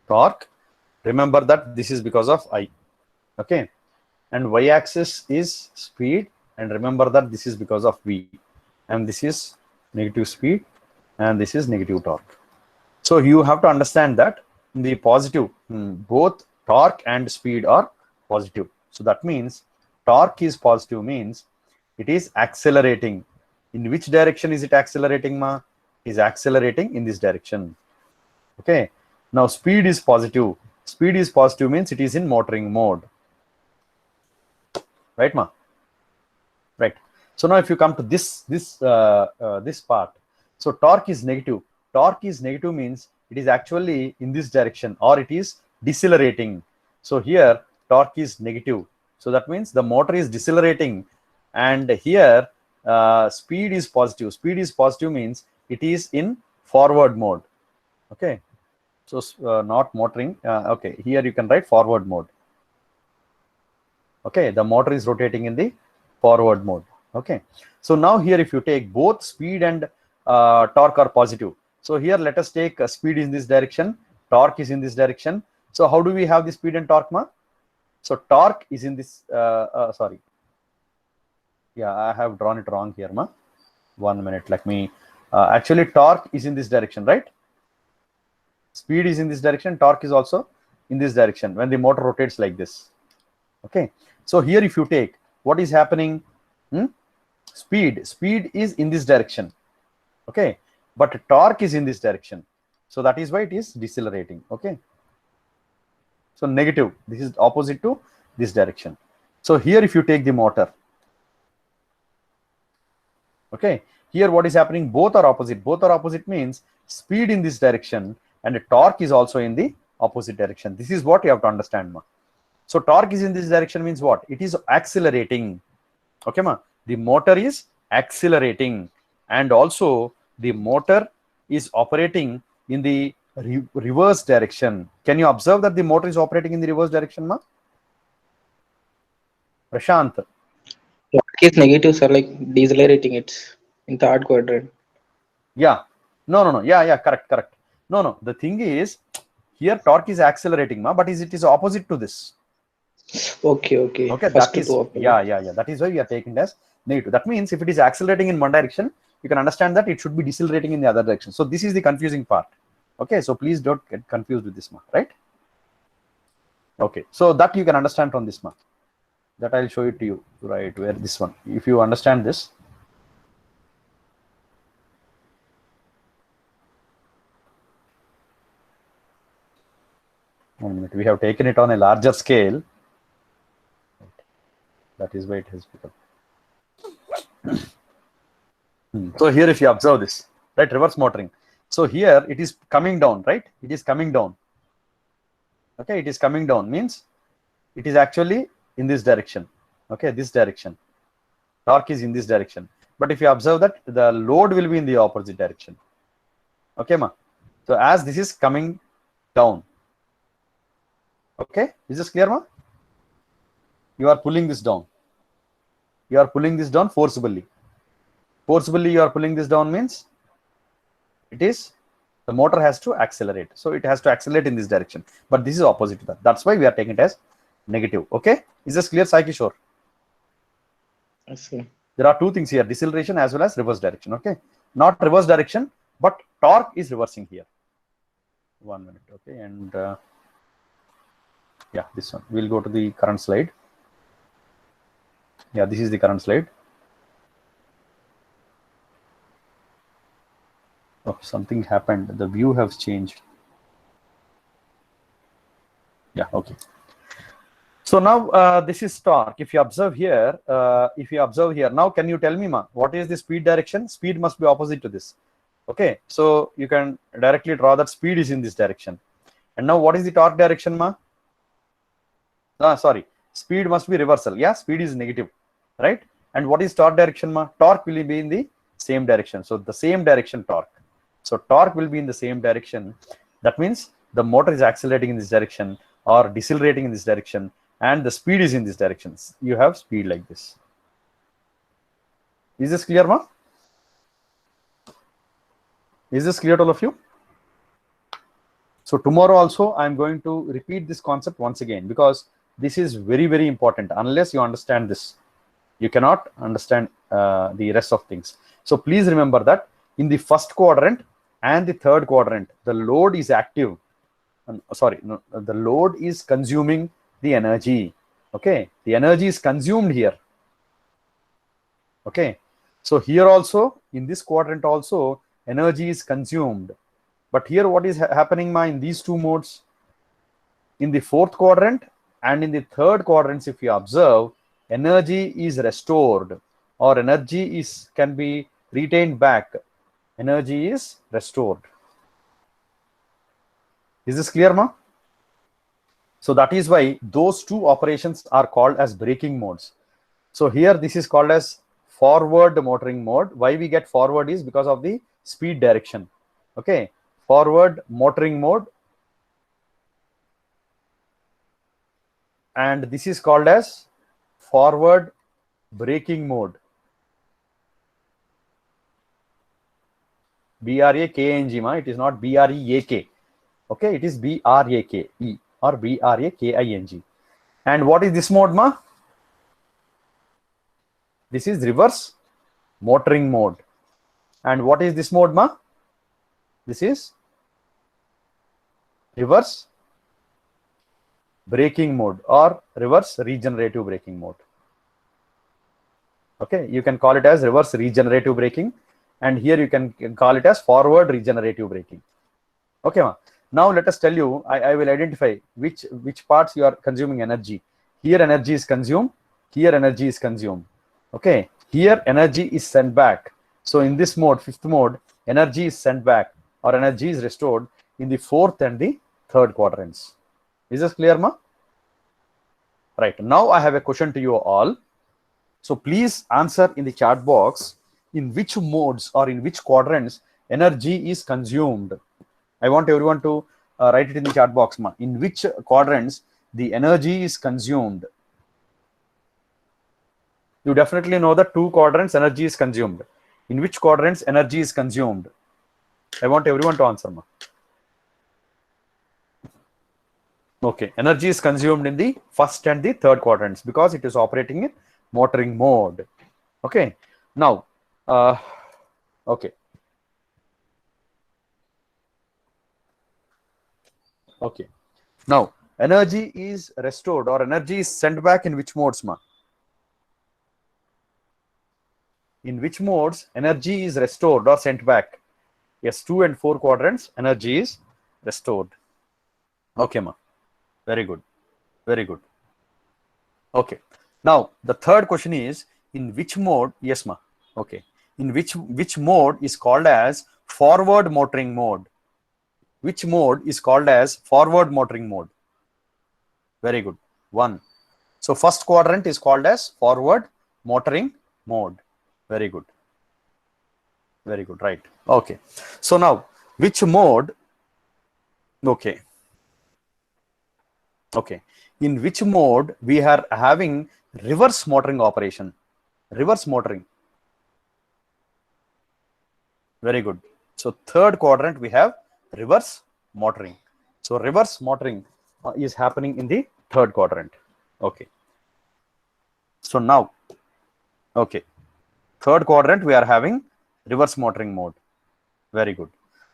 torque. Remember that this is because of I. Okay. And y-axis is speed. And remember that this is because of V. And this is negative speed. And this is negative torque. So you have to understand that the positive, both torque and speed are positive. So that means torque is positive, means it is accelerating. In which direction is it accelerating, ma? Is accelerating in this direction. Okay. Now speed is positive. Speed is positive means it is in motoring mode. Right, ma? Right. So now if you come to this part, so torque is negative. Torque is negative means it is actually in this direction or it is decelerating. So here torque is negative. So that means the motor is decelerating, and here speed is positive. Speed is positive means it is in forward mode. Okay. So not motoring. Okay. Here you can write forward mode. Okay. The motor is rotating in the forward mode. Okay. So now here if you take both speed and torque are positive. So here let us take speed in this direction, torque is in this direction. So how do we have the speed and torque, ma? So torque is in this, sorry. Yeah, I have drawn it wrong here, ma. 1 minute, let me, actually torque is in this direction, right? Speed is in this direction, torque is also in this direction when the motor rotates like this. Okay. So here if you take, what is happening? Speed is in this direction. Okay. But torque is in this direction. So that is why it is decelerating. Okay. So negative, this is opposite to this direction. So here if you take the motor, okay, here what is happening? Both are opposite. Both are opposite means speed in this direction and torque is also in the opposite direction. This is what you have to understand, ma. So torque is in this direction means what? It is accelerating. Okay, ma. The motor is accelerating, and also the motor is operating in the reverse direction. Can you observe that the motor is operating in the reverse direction, ma? Prashant. Torque is negative, sir, like decelerating it in third quadrant. Yeah. No. Yeah, correct. No. The thing is, here torque is accelerating, ma, but it is opposite to this. Okay. Okay, First that is, two yeah. That is why we are taking it as negative. That means if it is accelerating in one direction, you can understand that it should be decelerating in the other direction. So this is the confusing part. Okay, so please don't get confused with this, ma, right? Okay, so that you can understand from this, ma. That I'll show it to you, right? Where this one, if you understand this. 1 minute. We have taken it on a larger scale. That is why it has become. So here, if you observe this, right, reverse motoring. So here it is coming down, right? It is coming down. Okay, it is coming down means it is actually in this direction. Okay, this direction. Torque is in this direction. But if you observe that, the load will be in the opposite direction. Okay, ma. So as this is coming down. Okay, is this clear, ma? You are pulling this down. You are pulling this down forcibly. Forcibly you are pulling this down means it is the motor has to accelerate. So it has to accelerate in this direction. But this is opposite to that. That's why we are taking it as negative. Okay, is this clear, Sai Kishore? Yes, sir. There are two things here, deceleration as well as reverse direction. Okay, not reverse direction, but torque is reversing here. 1 minute. Okay, and yeah, this one. We'll go to the current slide. Yeah, this is the current slide. Oh, something happened. The view has changed. Yeah, okay. So now this is torque. If you observe here, now can you tell me, ma, what is the speed direction? Speed must be opposite to this. Okay, so you can directly draw that speed is in this direction. And now what is the torque direction, ma? Sorry, speed must be reversal. Yeah, speed is negative, right? And what is torque direction, ma? Torque will be in the same direction. So the same direction torque. So torque will be in the same direction. That means the motor is accelerating in this direction or decelerating in this direction, and the speed is in this direction. You have speed like this. Is this clear, ma? Is this clear to all of you? So tomorrow also I am going to repeat this concept once again, because this is very, very important. Unless you understand this, you cannot understand the rest of things. So please remember that in the first quadrant and the third quadrant, the load is active. The load is consuming the energy. Okay, the energy is consumed here. Okay, so here also, in this quadrant also, energy is consumed. But here what is happening, ma, in these two modes? In the fourth quadrant and in the third quadrants, if you observe, energy is restored, or energy can be retained back. Energy is restored. Is this clear, ma? So that is why those two operations are called as braking modes. So here this is called as forward motoring mode. Why we get forward is because of the speed direction. Okay, forward motoring mode. And this is called as forward braking mode. B-R-A-K-N-G, ma. It is not B-R-E-A-K. Okay, it is B-R-A-K-E or B-R-A-K-I-N-G. And what is this mode, ma? This is reverse motoring mode. And what is this mode, ma? This is reverse braking mode or reverse regenerative braking mode. Okay, you can call it as reverse regenerative braking, and here you can call it as forward regenerative braking. Okay, ma. Now let us tell you, I will identify which parts you are consuming energy. Here energy is consumed, here energy is consumed. Okay, here energy is sent back. So in this mode, fifth mode, energy is sent back or energy is restored in the fourth and the third quadrants. Is this clear, ma? Right, now I have a question to you all. So please answer in the chat box in which modes or in which quadrants energy is consumed. I want everyone to write it in the chat box, ma. In which quadrants the energy is consumed? You definitely know that 2 quadrants energy is consumed. In which quadrants energy is consumed? I want everyone to answer, ma. Okay, energy is consumed in the first and the third quadrants because it is operating in motoring mode. Okay, now, okay. Okay, now energy is restored or energy is sent back in which modes, ma? In which modes energy is restored or sent back? Yes, 2 and 4 quadrants energy is restored. Okay, ma. Very good. Very good. Okay. Now the third question is, in which mode? Yes, ma. Okay. In which mode is called as forward motoring mode? Which mode is called as forward motoring mode? Very good. 1. So first quadrant is called as forward motoring mode. Very good. Very good. Right. Okay. So now which mode? Okay. Okay. In which mode we are having reverse motoring operation? Reverse motoring. Very good. So third quadrant we have reverse motoring. So reverse motoring is happening in the third quadrant. Okay. So now, okay, third quadrant we are having reverse motoring mode. Very good.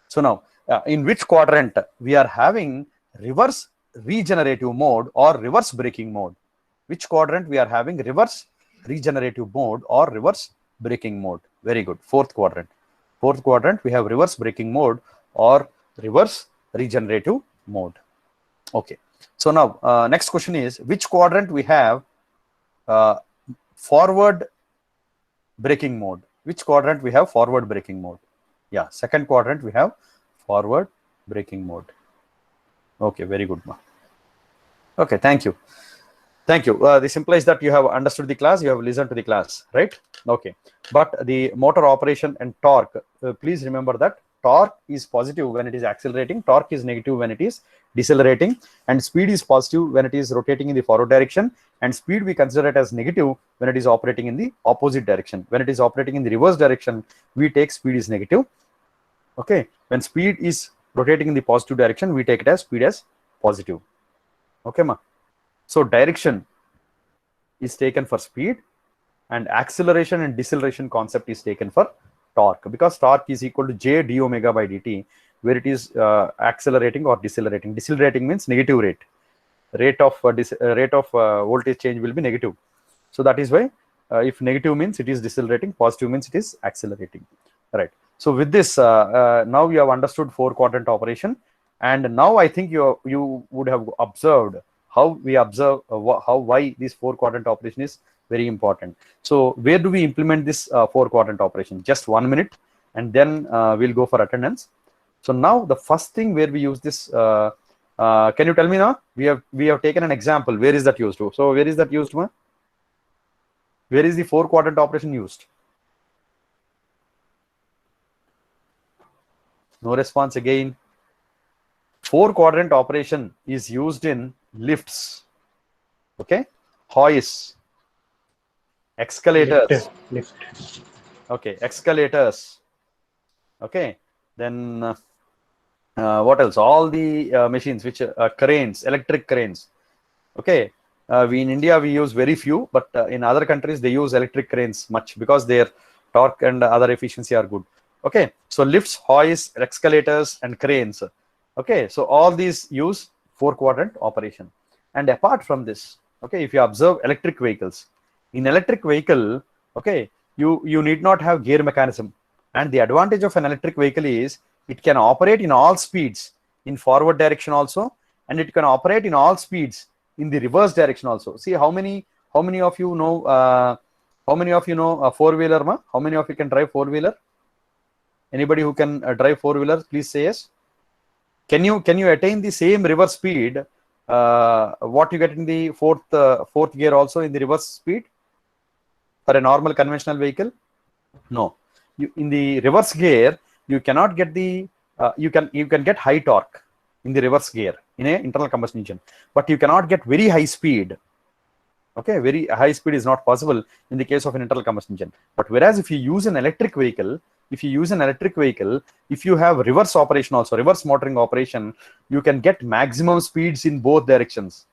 So now, in which quadrant we are having reverse regenerative mode or reverse braking mode? Which quadrant we are having reverse regenerative mode or reverse braking mode? Very good. Fourth quadrant. Fourth quadrant we have reverse braking mode or reverse regenerative mode. Okay. So now next question is, which quadrant we have forward braking mode? Which quadrant we have forward braking mode? Yeah, second quadrant we have forward braking mode. Okay, very good, ma. Okay, thank you. Thank you. This implies that you have understood the class, you have listened to the class, right? Okay. But the motor operation and torque, please remember that torque is positive when it is accelerating, torque is negative when it is decelerating, and speed is positive when it is rotating in the forward direction, and speed we consider it as negative when it is operating in the opposite direction. When it is operating in the reverse direction, we take speed is negative. Okay. When speed is rotating in the positive direction, we take it as speed as positive. Okay, ma. So direction is taken for speed, and acceleration and deceleration concept is taken for torque, because torque is equal to J d omega by dt, where it is accelerating or decelerating. Decelerating means negative rate. Rate of voltage change will be negative. So that is why if negative means it is decelerating, positive means it is accelerating. Right. So with this, now you have understood four quadrant operation, and now I think you would have observed how we observe why this four quadrant operation is very important. So where do we implement this four quadrant operation? Just 1 minute, and then we'll go for attendance. So now the first thing where we use this, can you tell me now? We have taken an example. Where is that used to? So where is that used, ma? Where is the four quadrant operation used? No response again. Four quadrant operation is used in lifts. Okay, hoists, escalators. Lift. Okay, escalators. Okay, then what else? All the machines which cranes, electric cranes. Okay, we in India we use very few, but in other countries they use electric cranes much, because their torque and other efficiency are good. Okay, so lifts, hoists, escalators, and cranes. Okay, so all these use four quadrant operation. And apart from this, okay, if you observe electric vehicles, in electric vehicle, okay, you need not have gear mechanism. And the advantage of an electric vehicle is it can operate in all speeds in forward direction also, and it can operate in all speeds in the reverse direction also. See how many of you know a four-wheeler, ma? How many of you can drive four-wheeler? Anybody who can drive four-wheeler, please say yes. Can you attain the same reverse speed what you get in the fourth gear also in the reverse speed for a normal conventional vehicle? No. In the reverse gear you cannot get the you can get high torque in the reverse gear in a internal combustion engine, but you cannot get very high speed. Okay, very high speed is not possible in the case of an internal combustion engine. But whereas if you use an electric vehicle, if you have reverse operation also, reverse motoring operation, you can get maximum speeds in both directions.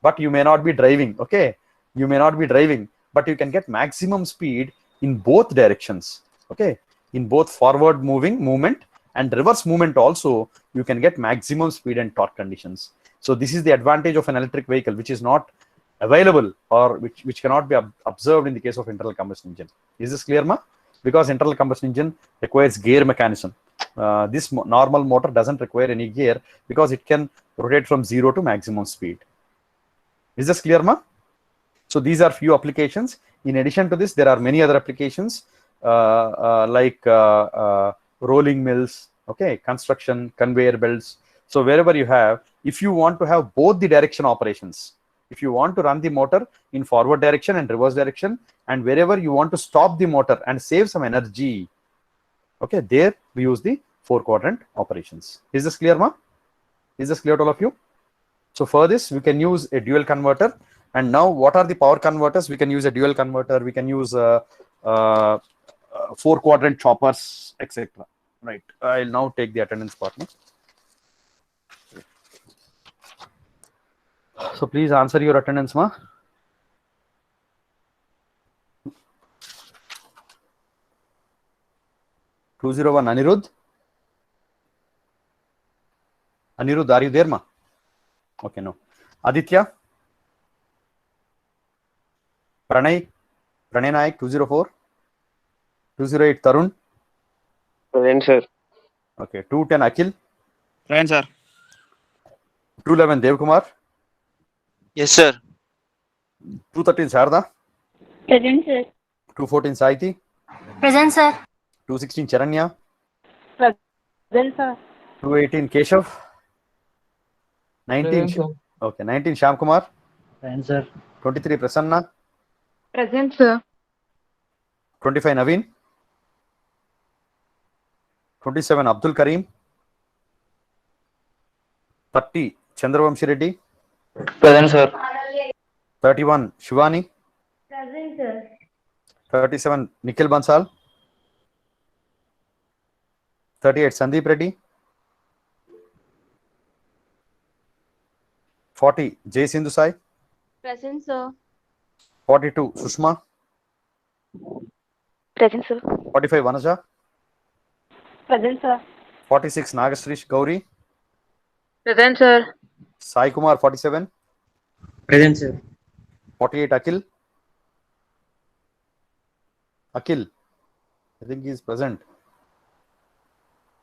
But you may not be driving, okay? You may not be driving, but you can get maximum speed in both directions, okay? In both forward movement and reverse movement also, you can get maximum speed and torque conditions. So this is the advantage of an electric vehicle, which is not available or which cannot be observed in the case of internal combustion engine. Is this clear, ma? Because internal combustion engine requires gear mechanism, This normal motor doesn't require any gear because it can rotate from 0 to maximum speed. Is this clear, ma? So these are few applications. In addition to this, there are many other applications like rolling mills, okay, construction, conveyor belts. So wherever you have, if you want to have both the direction operations, if you want to run the motor in forward direction and reverse direction, and wherever you want to stop the motor and save some energy, okay, there we use the 4-quadrant operations. Is this clear, ma? Is this clear to all of you? So for this, we can use a dual converter. And now, what are the power converters? We can use a dual converter. We can use 4-quadrant choppers, etc. Right. I'll now take the attendance part. No? So please answer your attendance, ma. (201) Anirudh. Anirudh, are you there, ma? Okay, no. Aditya. Pranay Naik, 204. 208 Tarun. Present, sir. Okay, 210 Akhil. Present, sir. 211 Devkumar. Yes, sir. 213 Sharda. Present, sir. 214 Saiti. Present, sir. 216 Charanya. Present, sir. 218 Keshav. 19 Present, sir. okay, 19 Shyam Kumar. Present, sir. 23 Prasanna. Present, sir. 25 Naveen. 27 Abdul Karim. 30 Chandravamshi Reddy. Present, sir. 31 Shivani. Present, sir. 37 Nikhil Bansal. 38 Sandeep Reddy. 40 Jay Sindhu Sai. Present, sir. 42 Sushma. Present, sir. 45 Vanaja. Present, sir. 46 Nagashrish Gauri. Present, sir. Sai Kumar 47. Present, sir. 48 Akhil. Akhil, I think he is present.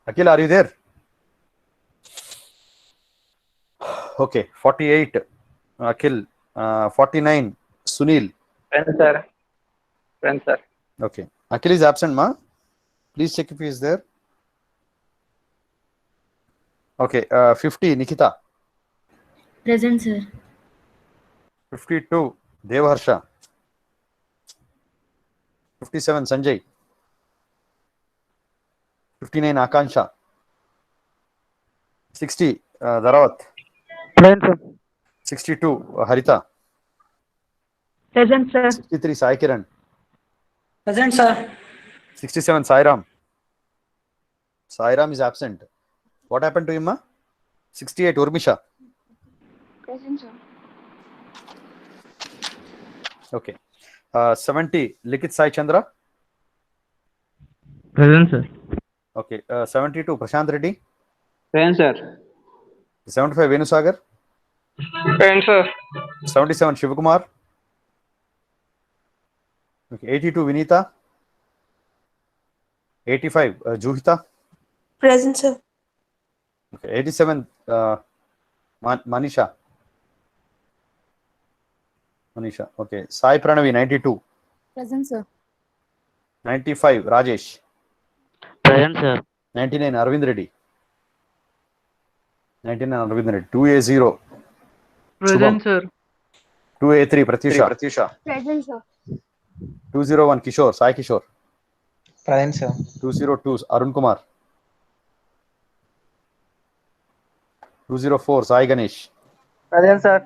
Akhil, are you there? Okay, 48 Akhil. 49 Sunil. Present, sir. Present, sir. Okay, Akhil is absent, ma. Please check if he is there. Okay, 50 Nikita. Present, sir. 52 Devharsha. 57 Sanjay. 59 Akansha. 60 Dharawat. Present, sir. 62 Harita. Present, sir. 63 Sai Kiran. Present, sir. 67 Sairam. Sairam is absent. What happened to him, ma? 68 Urmisha. Present, sir. Okay. 70 Likit Sai Chandra. Present, sir. Okay. 72 Prashant Reddy. Present, sir. 75 Venusagar. Present, sir. 77 Shivakumar. Okay. 82 Vinita. 85 Juhita. Present, sir. Okay. 87 Manisha. Okay. Sai Pranavi 92. Present, sir. 95 Rajesh. Present, sir. 99 Arvind Reddy. 99 Arvind Reddy. 2A0. Present, sir. 2A3 Pratyusha. Present, sir. 201 Kishore. Sai Kishore. Present, sir. 202 Arun Kumar. 204 Sai Ganesh. Present, sir.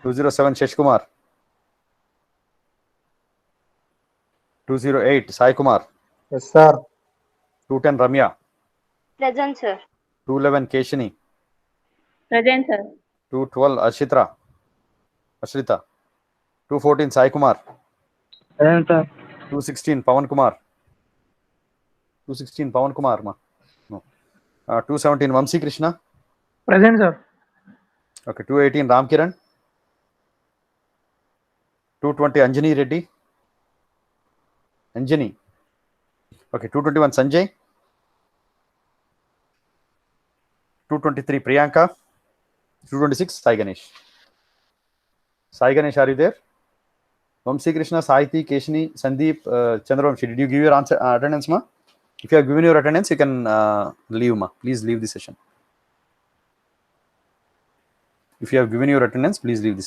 207 Shesh Kumar. 208 Sai Kumar. Yes, sir. 210 Ramya. Present, sir. 211 Keshini. Present, sir. 212 Ashrita. 214 Sai Kumar. Present, sir. 216 Pawan Kumar. 216 Pawan Kumar, ma. No. 217 Vamsi Krishna. Present, sir. Okay. 218 Ram Kiran. 220 Anjani Reddy. Anjani. Okay. 221 Sanjay. 223 Priyanka. 226 Sai Ganesh. Sai Ganesh, are you there? Vamsi Krishna, Saiti, Keshini, Sandeep, Chandravamshi, did you give your answer attendance, ma? If you have given your attendance, you can leave, ma. Please leave the session. If you have given your attendance, please leave the